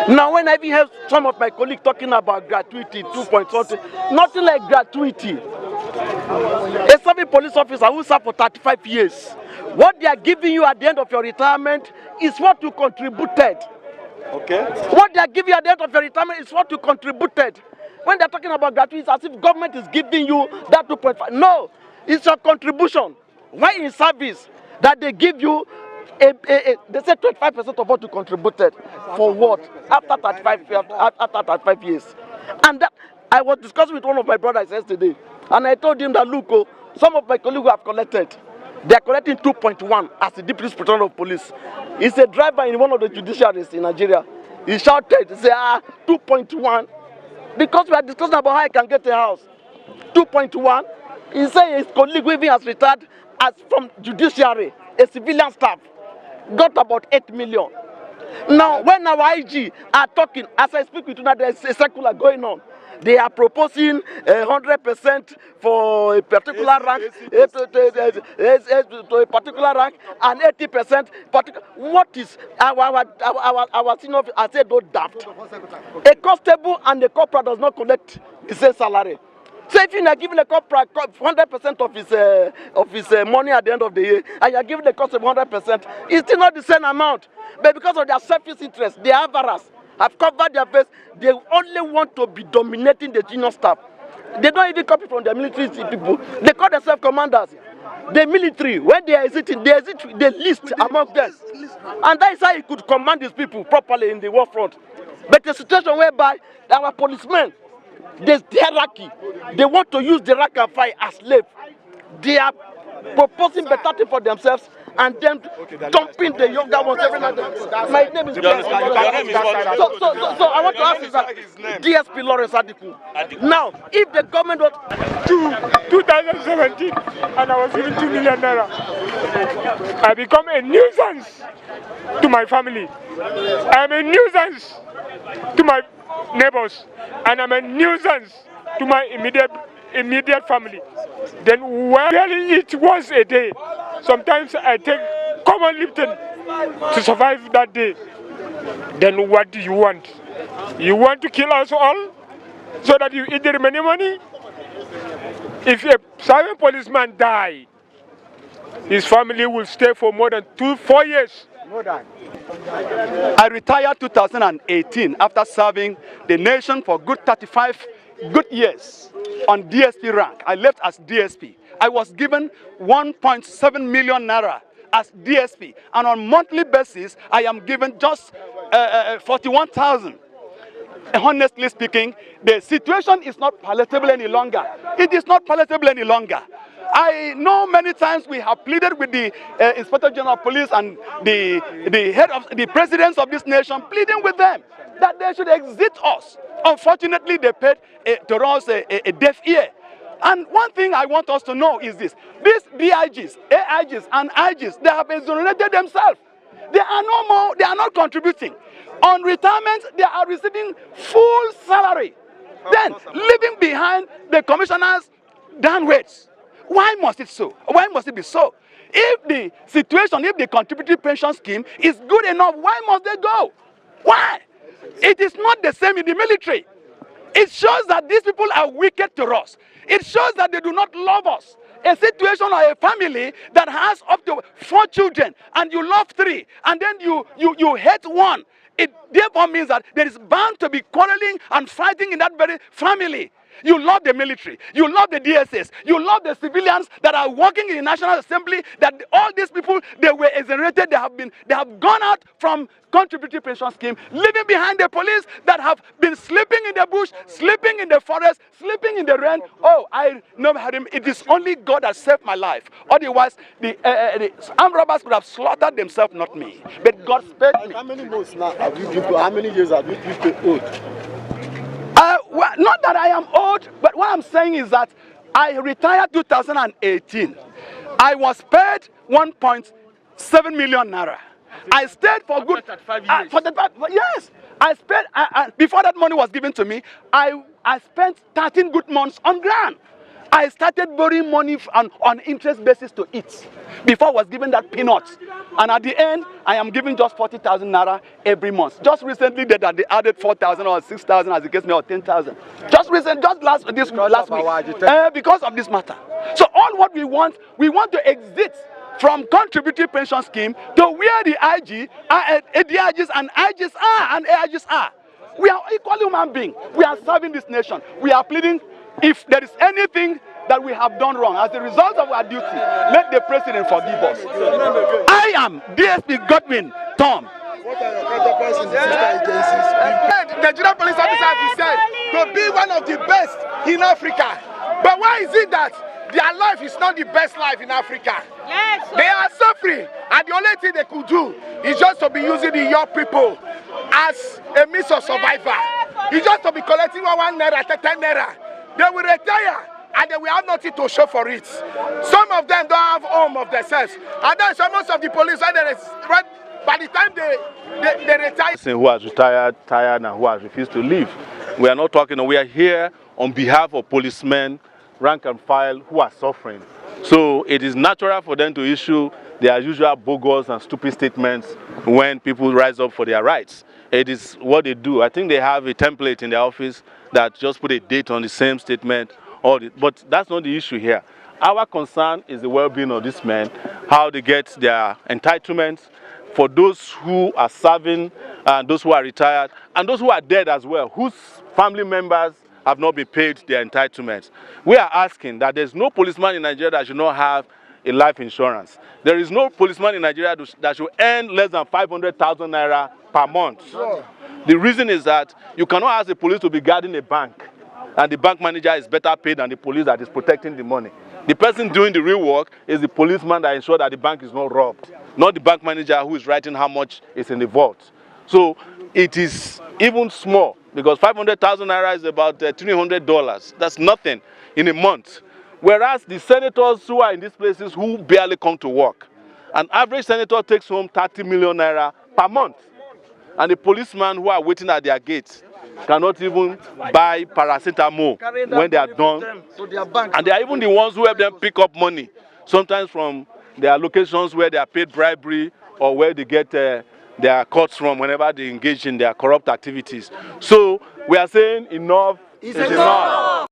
Now, when I even heard some of my colleagues talking about gratuity, 2 point something, nothing like gratuity. A serving police officer who served for 35 years, what they are giving you at the end of your retirement is what you contributed. Okay. What they are giving you at the end of your retirement is what you contributed. When they're talking about gratuity, it's as if government is giving you that 2.5. No, it's your contribution. When in service, that they give you they say 25% of what you contributed. For what? After 35 years. And that I was discussing with one of my brothers yesterday, and I told him that look, some of my colleagues who have collected, they are collecting 2.1 as the deputy inspector of police. He's a driver in one of the judiciaries in Nigeria. He shouted, he said, 2.1. Because we are discussing about how I can get a house. 2.1. He said his colleague who even has retired as from judiciary, a civilian staff, got about 8 million. Now, when our IG are talking, as I speak with you now, there's a circular going on. They are proposing 100% for a particular rank, to a particular rank, and 80%. What is our senior? I said, don't daft. A constable and a corporal does not collect the same salary. So if you are giving a corporal 100% of his money at the end of the year, and you are giving the constable 100%, it's still not the same amount. But because of their selfish interest, the avarice have covered their face. They only want to be dominating the junior staff. They don't even copy from the military people. They call themselves commanders. The military, when they exit the least among them. And that is how he could command his people properly in the war front. But the situation whereby our policemen, there's the hierarchy. They want to use the rank and file as slave. They are proposing better thing for themselves and then dumping the younger ones. My name is Lawrence. So I want to ask you that DSP Lawrence Adiku. Now, if the government was 2017 and I was given 2 million naira, I become a nuisance to my family. I am a nuisance to my neighbors, and I'm a nuisance to my immediate family. Then barely eat once a day. Sometimes I take common Lipton to survive that day. Then what do you want? You want to kill us all so that you eat the remaining money? If a serving policeman dies, his family will stay for more than 4 years. More than. I retired 2018 after serving the nation for good 35 good years on DSP rank. I left as DSP. I was given 1.7 million naira as DSP, and on monthly basis, I am given just 41,000. Honestly speaking, the situation is not palatable any longer. It is not palatable any longer. I know many times we have pleaded with the Inspector General of Police and the head of the presidents of this nation, pleading with them that they should exit us. Unfortunately, they paid to us a deaf ear. And one thing I want us to know is this: these DIGs, AIGs, and IGs, they have exonerated themselves. They are no more. They are not contributing. On retirement, they are receiving full salary. Then leaving behind the commissioners downwards. Why must it so? Why must it be so? If the situation, if the contributory pension scheme is good enough, why must they go? Why? It is not the same in the military. It shows that these people are wicked to us. It shows that they do not love us. A situation or a family that has up to 4 children and you love 3 and then you hate 1. It therefore means that there is bound to be quarreling and fighting in that very family. You love the military, you love the DSS, you love the civilians that are working in the National Assembly, that all these people, they were exonerated, they have gone out from contributory pension scheme, leaving behind the police that have been sleeping in the bush, sleeping in the forest, sleeping in the rain. Oh, I never had him. It is only God that saved my life. Otherwise, the armed robbers could have slaughtered themselves, not me. But God spared me. How many months now have you been, how many years have you been owed? Well, not that I am old, but what I'm saying is that I retired 2018. I was paid 1.7 million naira. I stayed for good 35 years. Yes, I spent before that money was given to me. I spent 13 good months on ground. I started borrowing money on interest basis to eat before I was given that peanuts. And at the end, I am giving just 40,000 naira every month. Just recently, they added 4,000 or 6,000 as the case may, or 10,000. Just last week, because of this matter. So all what we want to exit from contributory pension scheme to where the DIGs and IGs are and AIGs are. We are equal human beings. We are serving this nation. We are pleading, if there is anything that we have done wrong as a result of our duty, let the president forgive us. I am DSP Godwin Tom. What are your counterparts in the sister agencies? The Nigerian police officer has been said to be one of the best in Africa. But why is it that their life is not the best life in Africa? Yes, they are suffering, and the only thing they could do is just to be using the young people as a means of survival. It's just to be collecting 1 naira, 10 naira. They will retire and they will have nothing to show for it. Some of them don't have home of themselves. And then some of the police, by the time they retire. Who has retired, tired, and who has refused to leave. We are not talking, we are here on behalf of policemen, rank and file, who are suffering. So it is natural for them to issue their usual bogus and stupid statements when people rise up for their rights. It is what they do. I think they have a template in their office that just put a date on the same statement. But that's not the issue here. Our concern is the well-being of these men, how they get their entitlements for those who are serving, and those who are retired, and those who are dead as well, whose family members have not been paid their entitlements. We are asking that there's no policeman in Nigeria that should not have a life insurance. There is no policeman in Nigeria that should earn less than 500,000 naira per month. Sure. The reason is that you cannot ask the police to be guarding a bank, and the bank manager is better paid than the police that is protecting the money. The person doing the real work is the policeman that ensures that the bank is not robbed, not the bank manager who is writing how much is in the vault. So it is even small, because 500,000 naira is about $300. That's nothing in a month. Whereas the senators who are in these places who barely come to work, an average senator takes home 30 million naira per month. And the policemen who are waiting at their gates cannot even buy paracetamol when they are done. And they are even the ones who help them pick up money, sometimes from their locations where they are paid bribery or where they get their cuts from whenever they engage in their corrupt activities. So we are saying enough is enough.